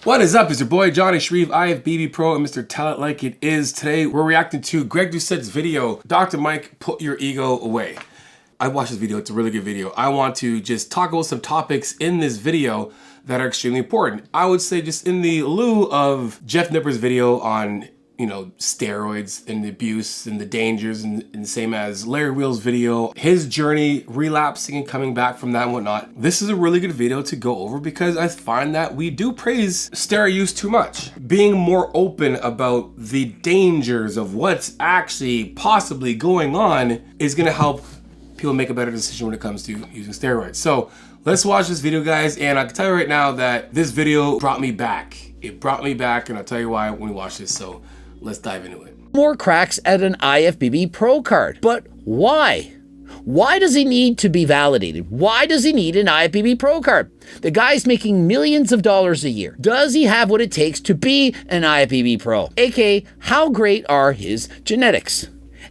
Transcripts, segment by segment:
What is up? It's your boy Johnny SHREVE, IFBB Pro, and Mr. Tell It Like It Is. Today we're reacting to Greg Doucette's video, Dr. Mike, Put Your Ego Away. I watched this video, it's a really good video. I want to just talk about some topics in this video that are extremely important. I would say just in the lieu of Jeff Nipper's video on, you know, steroids and the abuse and the dangers, and same as Larry Wheel's video, his journey, relapsing and coming back from that and whatnot. This is a really good video to go over because I find that we do praise steroid use too much. Being more open about the dangers of what's actually possibly going on is gonna help people make a better decision when it comes to using steroids. So let's watch this video, guys, and I can tell you right now that this video brought me back. It brought me back, and I'll tell you why when we watch this, so let's dive into it. More cracks at an IFBB Pro card. But why? Why does he need to be validated? Why does he need an IFBB Pro card? The guy's making millions of dollars a year. Does he have what it takes to be an IFBB Pro? AKA, how great are his genetics?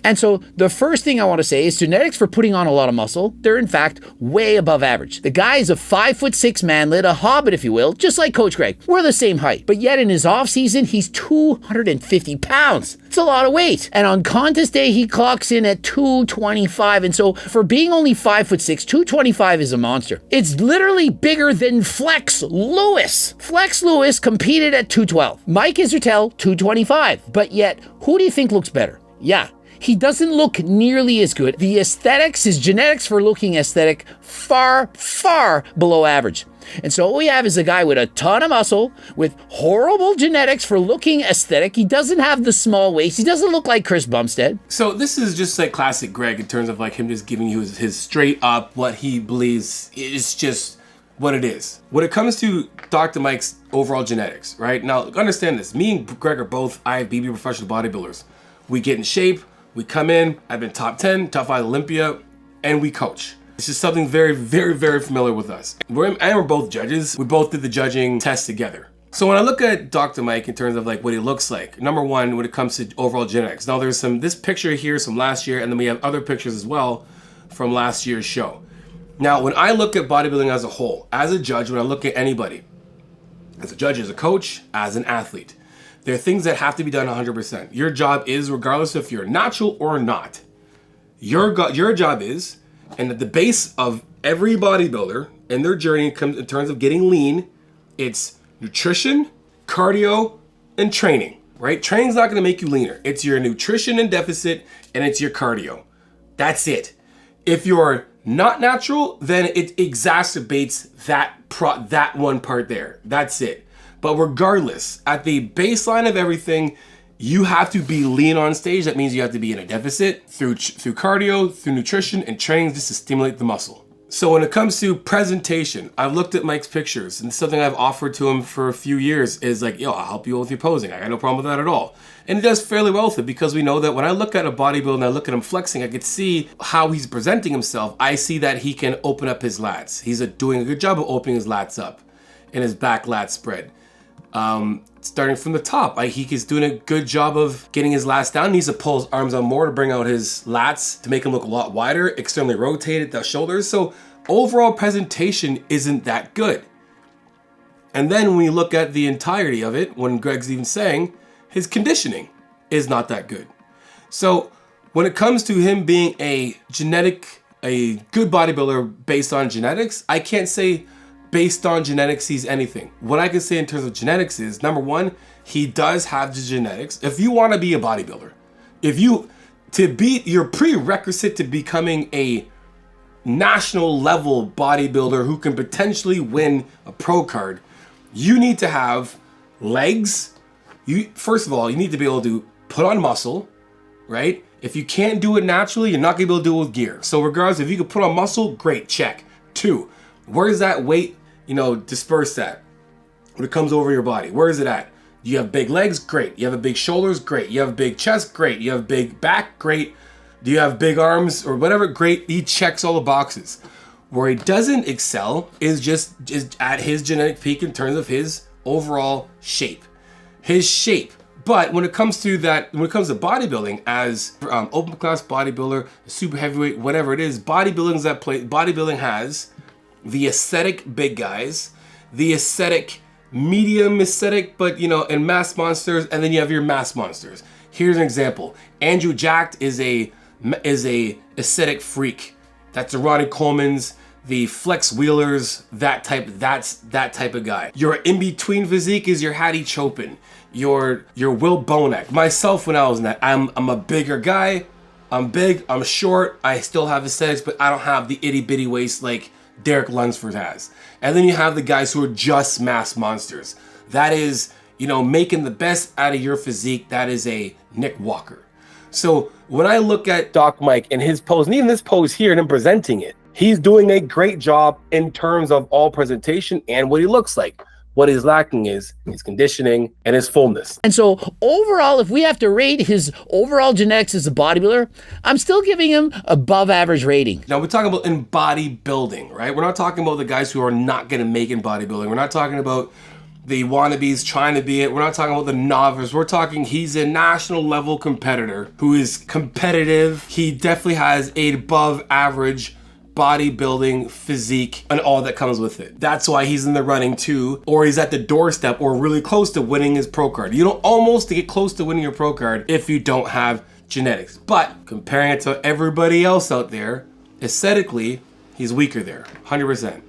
And so the first thing I want to say is genetics for putting on a lot of muscle, they're in fact way above average. The guy is a 5'6" manlet, a hobbit if you will, just like Coach Greg. We're the same height, but yet in his off season, he's 250 pounds. It's a lot of weight. And on contest day, he clocks in at 225. And so for being only 5'6", 225 is a monster. It's literally bigger than Flex Lewis. Flex Lewis competed at 212. Mike Israetel, 225. But yet, who do you think looks better? Yeah. He doesn't look nearly as good. The aesthetics, his genetics for looking aesthetic, far, far below average. And so what we have is a guy with a ton of muscle, with horrible genetics for looking aesthetic. He doesn't have the small waist. He doesn't look like Chris Bumstead. So this is just like classic Greg in terms of like him just giving you his straight up what he believes is just what it is. When it comes to Dr. Mike's overall genetics, right? Now, understand this. Me and Greg are both IFBB professional bodybuilders. We get in shape. We come in, I've been top 10, top 5 Olympia, and we coach. This is something very, very, very familiar with us. We're both judges. We both did the judging test together. So when I look at Dr. Mike in terms of like what he looks like, number one, when it comes to overall genetics. Now there's this picture here from last year, and then we have other pictures as well from last year's show. Now, when I look at bodybuilding as a whole, as a judge, when I look at anybody, as a judge, as a coach, as an athlete, there are things that have to be done 100%. Your job is, regardless if you're natural or not, your job is, and at the base of every bodybuilder and their journey comes in terms of getting lean, it's nutrition, cardio, and training, right? Training's not gonna make you leaner. It's your nutrition and deficit, and it's your cardio. That's it. If you're not natural, then it exacerbates that one part there. That's it. But regardless, at the baseline of everything, you have to be lean on stage. That means you have to be in a deficit through cardio, through nutrition, and training just to stimulate the muscle. So when it comes to presentation, I've looked at Mike's pictures, and something I've offered to him for a few years is like, yo, I'll help you with your posing. I got no problem with that at all. And he does fairly well with it because we know that when I look at a bodybuilder and I look at him flexing, I could see how he's presenting himself. I see that he can open up his lats. He's doing a good job of opening his lats up and his back lat spread. Starting from the top, he's doing a good job of getting his lats down. He needs to pull his arms on more to bring out his lats to make him look a lot wider, externally rotated, the shoulders. So overall presentation isn't that good. And then when you look at the entirety of it, when Greg's even saying, his conditioning is not that good. So when it comes to him being a good bodybuilder based on genetics, I can't say based on genetics he's anything. What I can say in terms of genetics is, number one, he does have the genetics. If you want to be a bodybuilder, your prerequisite to becoming a national level bodybuilder who can potentially win a pro card, you need to have legs. First of all, you need to be able to put on muscle, right? If you can't do it naturally, you're not gonna be able to do it with gear. So regardless, if you can put on muscle, great, check. Two, where's that weight, dispersed at when it comes over your body? Where is it at? You have big legs? Great. You have a big shoulders? Great. You have a big chest? Great. You have big back? Great. Do you have big arms or whatever? Great. He checks all the boxes. Where he doesn't excel is just at his genetic peak in terms of his overall shape. His shape. But when it comes to bodybuilding, as open class bodybuilder, super heavyweight, whatever it is, bodybuilding has the aesthetic big guys, the aesthetic medium aesthetic, but you know, and mass monsters, and then you have your mass monsters. Here's an example. Andrew Jacked is a aesthetic freak. That's the Ronnie Coleman's, the Flex Wheelers, that's that type of guy. Your in-between physique is your Hattie Chopin, your Will Bonac. Myself, when I was in that, I'm a bigger guy. I'm big, I'm short, I still have aesthetics, but I don't have the itty bitty waist like Derek Lunsford has. And then you have the guys who are just mass monsters. That is, you know, making the best out of your physique. That is a Nick Walker. So when I look at Doc Mike and his pose, and even this pose here and him presenting it, he's doing a great job in terms of all presentation and what he looks like. What he's lacking is his conditioning and his fullness. And so overall, if we have to rate his overall genetics as a bodybuilder, I'm still giving him above average rating. Now we're talking about in bodybuilding, right? We're not talking about the guys who are not gonna make in bodybuilding. We're not talking about the wannabes trying to be it. We're not talking about the novice. We're talking he's a national level competitor who is competitive. He definitely has a above average bodybuilding physique and all that comes with it. That's why he's in the running too, or he's at the doorstep or really close to winning his pro card. You don't almost get close to winning your pro card if you don't have genetics. But comparing it to everybody else out there, aesthetically, he's weaker there, 100%.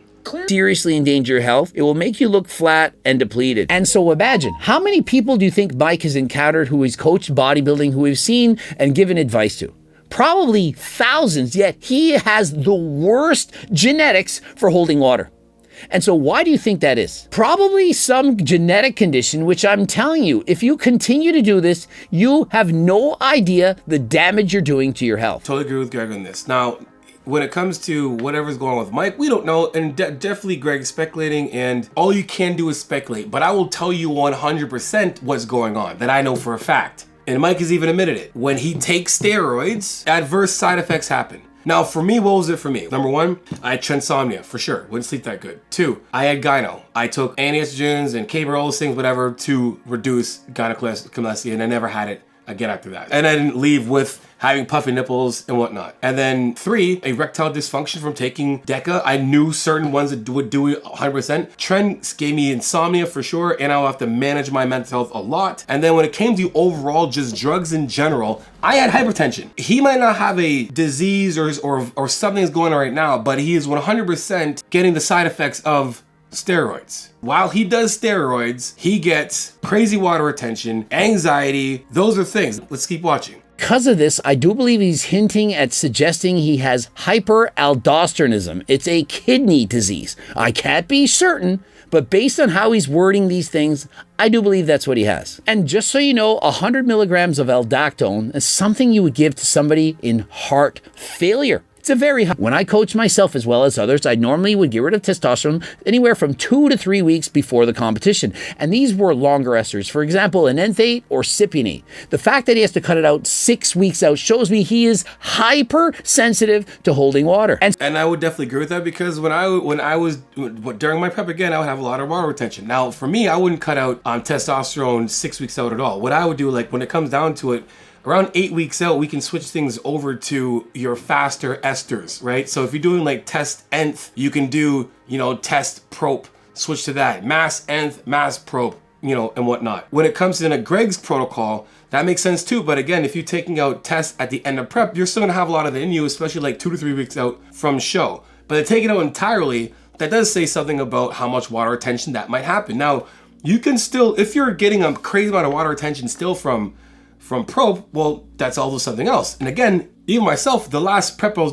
Seriously endanger your health. It will make you look flat and depleted. And so imagine, how many people do you think Mike has encountered who he's coached bodybuilding, who we've seen and given advice to? Probably thousands, yet he has the worst genetics for holding water. And so why do you think that is? Probably some genetic condition, which I'm telling you, if you continue to do this, you have no idea the damage you're doing to your health. Totally agree with Greg on this. Now, when it comes to whatever's going on with Mike, we don't know, and definitely Greg is speculating, and all you can do is speculate. But I will tell you 100% what's going on, that I know for a fact. And Mike has even admitted it. When he takes steroids, adverse side effects happen. Now, for me, what was it for me? Number one, I had trinsomnia, for sure. Wouldn't sleep that good. Two, I had gyno. I took antiestrogens and K-Bar, all those things, whatever, to reduce gynecomastia, and I never had it again after that. And I didn't leave with having puffy nipples and whatnot. And then three, erectile dysfunction from taking DECA. I knew certain ones that would do it 100%. Trend gave me insomnia for sure, and I'll have to manage my mental health a lot. And then when it came to overall just drugs in general, I had hypertension. He might not have a disease or something's going on right now, but he is 100% getting the side effects of steroids. While he does steroids, he gets crazy water retention, anxiety. Those are things. Let's keep watching. Because of this, I do believe he's hinting at suggesting he has hyperaldosteronism. It's a kidney disease. I can't be certain, but based on how he's wording these things, I do believe that's what he has. And just so you know, 100 milligrams of aldactone is something you would give to somebody in heart failure. It's a very high. When I coach myself as well as others, I normally would get rid of testosterone anywhere from 2 to 3 weeks before the competition. And these were longer esters. For example, an enthate or cypionate. The fact that he has to cut it out 6 weeks out shows me he is hypersensitive to holding water. And I would definitely agree with that, because when I was during my prep again, I would have a lot of water retention. Now, for me, I wouldn't cut out testosterone 6 weeks out at all. What I would do, like when it comes down to it, around 8 weeks out, we can switch things over to your faster esters, right? So if you're doing like test nth, you can do, you know, test prop, switch to that. Mass nth, mass prop, you know, and whatnot. When it comes to Greg's protocol, that makes sense too. But again, if you're taking out tests at the end of prep, you're still gonna have a lot of it in you, especially like 2 to 3 weeks out from show. But to take it out entirely, that does say something about how much water retention that might happen. Now, you can still, if you're getting a crazy amount of water retention still from prop, well, that's also something else. And again, even myself, the last prep I was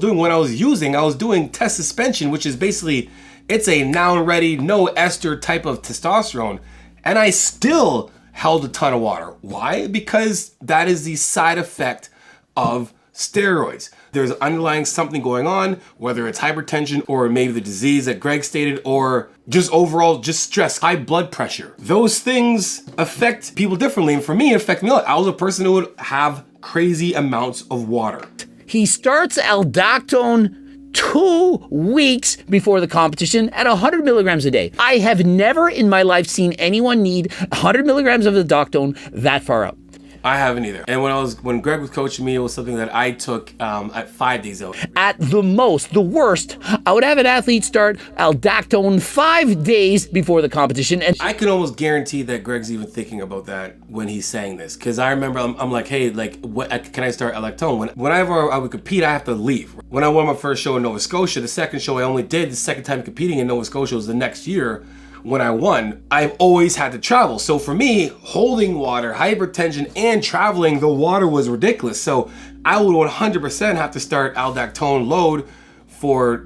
doing test suspension, which is basically, it's a noun ready, no ester type of testosterone. And I still held a ton of water. Why? Because that is the side effect of steroids. There's underlying something going on, whether it's hypertension or maybe the disease that Greg stated, or just overall just stress, high blood pressure. Those things affect people differently. And for me, it affected me a lot. I was a person who would have crazy amounts of water. He starts aldactone 2 weeks before the competition at 100 milligrams a day. I have never in my life seen anyone need 100 milligrams of aldactone that far out. I haven't either. And when Greg was coaching me, it was something that I took at 5 days out. At the most, the worst, I would have an athlete start aldactone 5 days before the competition. And I can almost guarantee that Greg's even thinking about that when he's saying this. Because I remember I'm like, hey, like, what can I start aldactone? Whenever I would compete, I have to leave. When I won my first show in Nova Scotia, the second show I only did, the second time competing in Nova Scotia was the next year. When I won, I've always had to travel. So for me, holding water, hypertension, and traveling, the water was ridiculous. So I would 100% have to start aldactone load for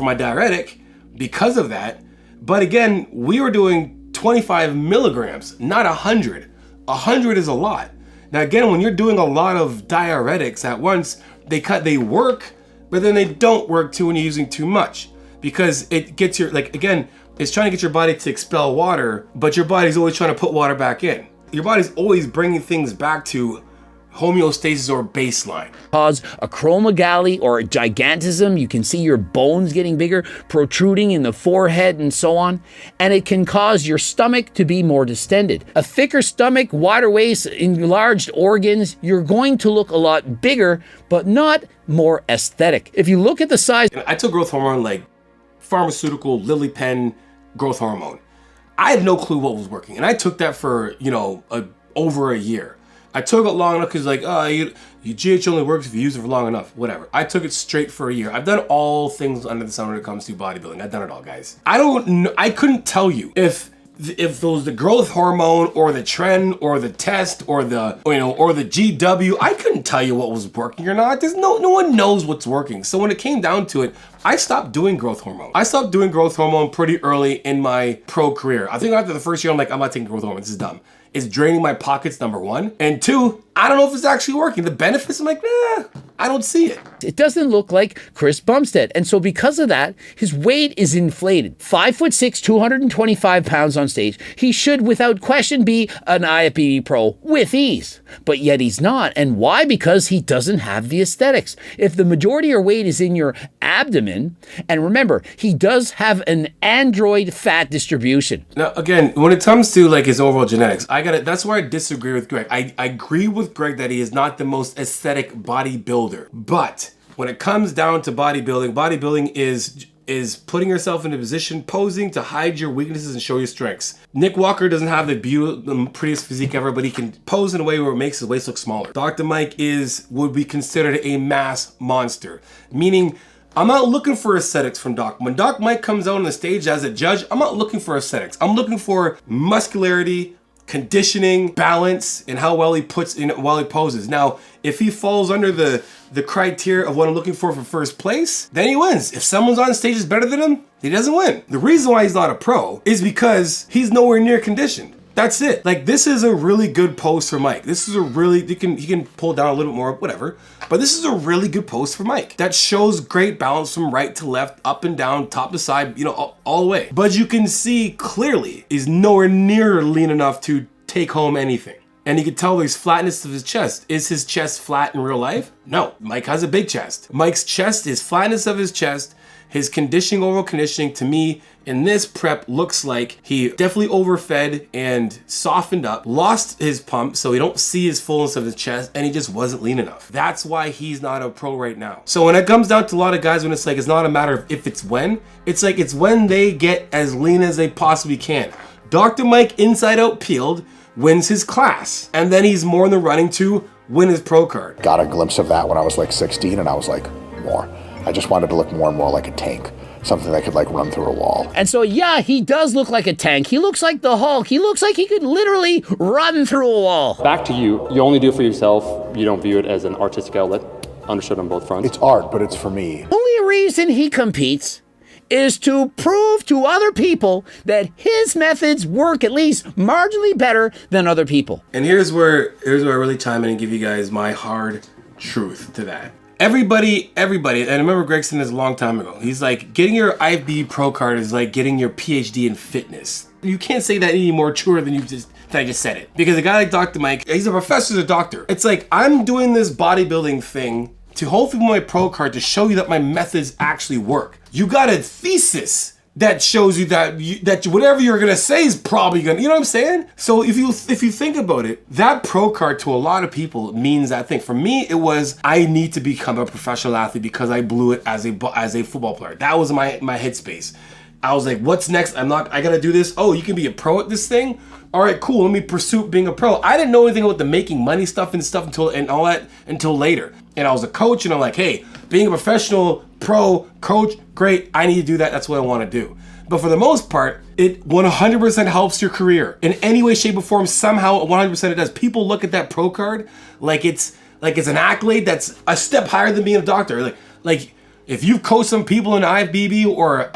my diuretic because of that. But again, we were doing 25 milligrams, not 100. 100 is a lot. Now again, when you're doing a lot of diuretics at once, they work, but then they don't work too when you're using too much. Because it gets it's trying to get your body to expel water, but your body's always trying to put water back in. Your body's always bringing things back to homeostasis or baseline. Cause acromegaly or gigantism. You can see your bones getting bigger, protruding in the forehead and so on. And it can cause your stomach to be more distended. A thicker stomach, wider waist, enlarged organs, you're going to look a lot bigger, but not more aesthetic. If you look at the size. I took growth hormone like pharmaceutical Lily Pen growth hormone. I had no clue what was working. And I took that for, over a year. I took it long enough because your GH only works if you use it for long enough, whatever. I took it straight for a year. I've done all things under the sun when it comes to bodybuilding. I've done it all, guys. I couldn't tell you if it was the growth hormone or the trend or the test or the GW. I couldn't tell you what was working or not. There's no one knows what's working. So when it came down to it, I stopped doing growth hormone. I stopped doing growth hormone pretty early in my pro career. I think after the first year, I'm like, I'm not taking growth hormone. This is dumb. It's draining my pockets, number one. And two, I don't know if it's actually working. The benefits, I'm like, nah, I don't see it. It doesn't look like Chris Bumstead. And so because of that, his weight is inflated. 5'6", 225 pounds on stage. He should, without question, be an IFBB pro with ease. But yet he's not. And why? Because he doesn't have the aesthetics. If the majority of your weight is in your abdomen, and remember, he does have an android fat distribution. Now, again, when it comes to his overall genetics, that's where I disagree with Greg. I agree with Greg that he is not the most aesthetic bodybuilder. But when it comes down to bodybuilding is putting yourself in a position, posing to hide your weaknesses and show your strengths. Nick Walker doesn't have the prettiest physique ever, but he can pose in a way where it makes his waist look smaller. Dr. Mike would be considered a mass monster, meaning I'm not looking for aesthetics from Doc. When Doc Mike comes out on the stage as a judge, I'm not looking for aesthetics. I'm looking for muscularity, conditioning, balance, and how well he puts in while he poses. Now, if he falls under the criteria of what I'm looking for first place, then he wins. If someone's on stage is better than him, he doesn't win. The reason why he's not a pro is because he's nowhere near conditioned. That's it. This is a really good pose for Mike. This is he can pull down a little bit more, whatever. But this is a really good pose for Mike. That shows great balance from right to left, up and down, top to side, all the way. But you can see clearly he's nowhere near lean enough to take home anything. And you can tell there's flatness of his chest. Is his chest flat in real life? No, Mike has a big chest. Mike's chest is flatness of his chest. His overall conditioning to me in this prep looks like he definitely overfed and softened up, lost his pump so he don't see his fullness of his chest, and he just wasn't lean enough. That's why he's not a pro right now. So when it comes down to a lot of guys, when it's not a matter of if, it's when. It's when they get as lean as they possibly can. Dr. Mike Inside Out Peeled wins his class, and then he's more in the running to win his pro card. Got a glimpse of that when I was 16, and I was like, more. I just wanted to look more and more like a tank, something that could run through a wall. And so, yeah, he does look like a tank. He looks like the Hulk. He looks like he could literally run through a wall. Back to you. You only do it for yourself. You don't view it as an artistic outlet. Understood on both fronts. It's art, but it's for me. Only reason he competes is to prove to other people that his methods work at least marginally better than other people. And here's where I really chime in and give you guys my hard truth to that. Everybody, and I remember Greg saying this a long time ago. He's like, getting your IFBB pro card is like getting your PhD in fitness. You can't say that any more truer than I just said it. Because a guy like Dr. Mike, he's a professor, he's a doctor. It's like, I'm doing this bodybuilding thing to hopefully my pro card to show you that my methods actually work. You got a thesis that shows you that whatever you're gonna say is probably gonna, you know what I'm saying? So if you think about it, that pro card to a lot of people means that thing. For me, it was, I need to become a professional athlete because I blew it as a football player. That was my headspace. I was like, what's next? I gotta do this. Oh, you can be a pro at this thing? All right, cool, let me pursue being a pro. I didn't know anything about the making money stuff until later. And I was a coach, and I'm like, hey, being a professional pro coach, great, I need to do that, that's what I wanna do. But for the most part, it 100% helps your career. In any way, shape, or form, somehow, 100% it does. People look at that pro card like it's an accolade that's a step higher than being a doctor. Like if you coach some people in IFBB, or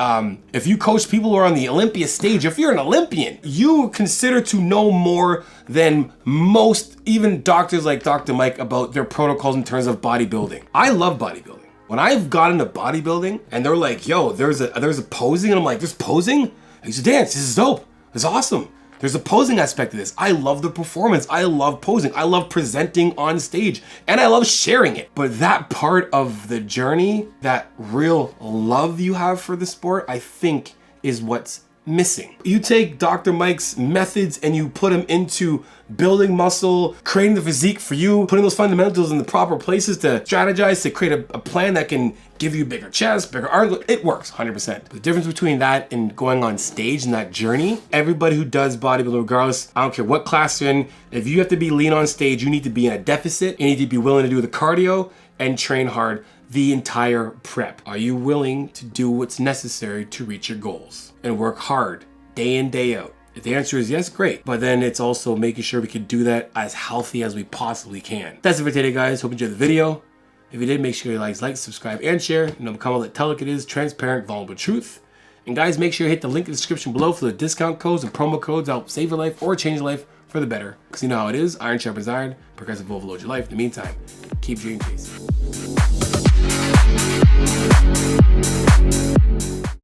if you coach people who are on the Olympia stage, if you're an Olympian, you consider to know more than most, even doctors like Dr. Mike, about their protocols in terms of bodybuilding. I love bodybuilding. When I've got into bodybuilding and they're like, yo, there's a posing, and I'm like, there's posing? I used to dance, this is dope, it's awesome. There's a posing aspect to this. I love the performance. I love posing. I love presenting on stage, and I love sharing it. But that part of the journey, that real love you have for the sport, I think is what's missing. You take Dr. Mike's methods and you put them into building muscle, creating the physique for you, putting those fundamentals in the proper places to strategize, to create a plan that can give you bigger chest, bigger arms. It works 100%. The difference between that and going on stage and that journey, everybody who does bodybuilding, regardless, I don't care what class you're in, if you have to be lean on stage, you need to be in a deficit. You need to be willing to do the cardio and train hard the entire prep. Are you willing to do what's necessary to reach your goals and work hard day in, day out? If the answer is yes, great. But then it's also making sure we can do that as healthy as we possibly can. That's it for today, guys. Hope you enjoyed the video. If you did, make sure you like, subscribe, and share. And become all that tell like it is, transparent, vulnerable truth. And guys, make sure you hit the link in the description below for the discount codes and promo codes that help save your life or change your life for the better. Because you know how it is, iron sharpens iron, progressive overload your life. In the meantime, keep dreaming, peace.